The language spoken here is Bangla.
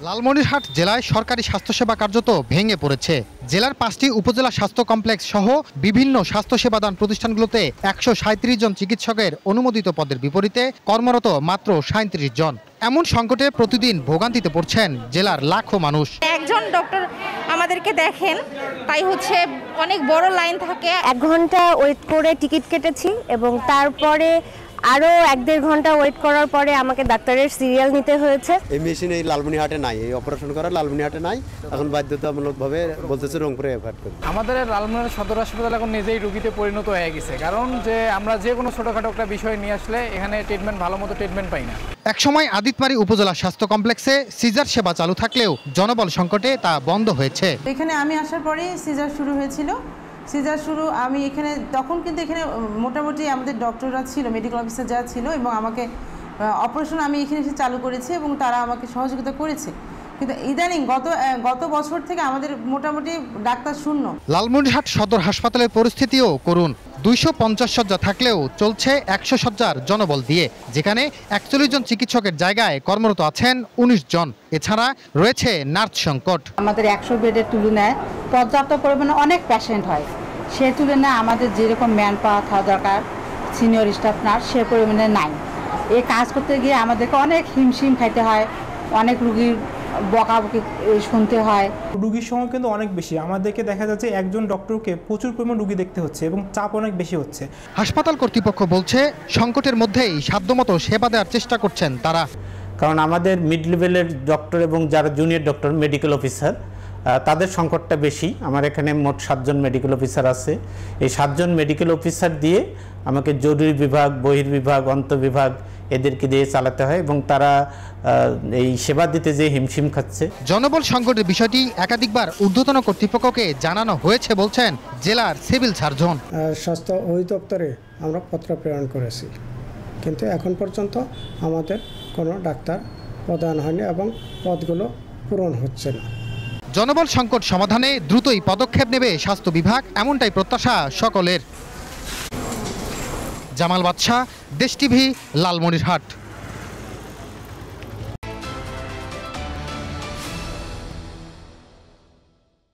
লালমনিরহাট জেলায় সরকারি স্বাস্থ্যসেবা কার্যত ভেঙে পড়েছে। জেলার 5টি উপজেলা স্বাস্থ্য কমপ্লেক্স সহ বিভিন্ন স্বাস্থ্যসেবাদান প্রতিষ্ঠানগুলোতে 137 জন চিকিৎসকের অনুমোদিত পদের বিপরীতে কর্মরত মাত্র 37 জন। এমন সংকটে প্রতিদিন ভোগান্তিতে পড়ছেন জেলার লাখো মানুষ। একজন ডক্টর আমাদেরকে দেখেন, তাই অনেক বড় লাইন থাকে। 1 ঘন্টা ওয়েট করে টিকিট কেটেছি এবং তারপরে আরো 1-1.5 ঘন্টা ওয়েট করার পরে আমাকে ডাক্তারের সিরিয়াল নিতে হয়েছে। এই মেশিন এই লালমনিরহাটে নাই, এই অপারেশন করা লালমনিরহাটে নাই। এখন বাধ্যতামূলকভাবে বলতেছে রংপুরে এফার্ট করতে। আমাদের লালমনিরহাট সদর হাসপাতাল এখন নিজেই রোগীতে পরিণত হয়ে গেছে, কারণ যে আমরা যে কোনো ছোটখাটো একটা বিষয় নিয়ে আসলে এখানে ট্রিটমেন্ট ভালো মতো ট্রিটমেন্ট পাই না। একসময় আদিতমারী উপজেলা স্বাস্থ্য কমপ্লেক্সে সিজার সেবা চালু থাকলেও জনবল সংকটে তা বন্ধ হয়েছে। এখানে আমি আসার পরেই সিজার শুরু হয়েছিল। আমি এখানে তখন কিন্তু এখানে মোটামুটি আমাদের ডক্টররা ছিল, মেডিকেল অফিসার যারা ছিল, এবং আমাকে অপারেশন আমি এখানে এসে চালু করেছি এবং তারা আমাকে সহযোগিতা করেছে। কিন্তু ইদানিং গত বছর থেকে আমাদের মোটামুটি ডাক্তার শূন্য। লালমনিরহাট সদর হাসপাতালের পরিস্থিতিও করুন। 250 শয্যা থাকলেও চলছে 100 শয্যার জনবল দিয়ে, যেখানে 41 জন চিকিৎসকের জায়গায় কর্মরত আছেন 19 জন। এছাড়া রয়েছে নার্স সংকট। আমাদের 100 বেডের তুলনায় পর্যাপ্ত পরিমাণে অনেক পেশেন্ট হয়, সে তুলনায় আমাদের যেরকম ম্যান পাওয়ার থাকা দরকার সিনিয়র স্টাফ নার্স সে পরিমাণে নাই। এই কাজ করতে গিয়ে আমাদেরকে অনেক হিমশিম খাইতে হয়, অনেক রুগীর বকাবকি শুনতে হয়। রুগীর সংখ্যা কিন্তু অনেক বেশি, আমাদেরকে দেখা যাচ্ছে একজন ডক্টরকে প্রচুর পরিমাণ রুগী দেখতে হচ্ছে এবং চাপ অনেক বেশি হচ্ছে। হাসপাতাল কর্তৃপক্ষ বলছে সংকটের মধ্যেই সাধ্যমতো সেবা দেওয়ার চেষ্টা করছেন তারা। কারণ আমাদের মিড লেভেলের ডক্টর এবং যারা জুনিয়র ডক্টর মেডিকেল অফিসার তাদের সংকটটা বেশি। আমার এখানে মোট 7 জন মেডিকেল অফিসার আছে। এই 7 জন মেডিকেল অফিসার দিয়ে আমাকে জরুরি বিভাগ, বহির্বিভাগ, অন্তঃবিভাগ এদেরকে দিয়ে চালাতে হয় এবং তারা এই সেবা দিতে যে হিমশিম খাচ্ছে। জনবল সংকটের বিষয়টি একাধিকবার ঊর্ধ্বতন কর্তৃপক্ষকে জানানো হয়েছে বলছেন জেলার সিভিল সার্জন। স্বাস্থ্য অধিদপ্তরে আমরা পত্র প্রেরণ করেছি, কিন্তু এখন পর্যন্ত আমাদের কোনো ডাক্তার প্রদান হয়নি এবং পদগুলো পূরণ হচ্ছে না। জনবল সংকট সমাধানে দ্রুতই পদক্ষেপ নেবে স্বাস্থ্য বিভাগ, এমনটাই প্রত্যাশা সকলের। জামাল বাদশা, দেশ টিভি, লালমনিরহাট।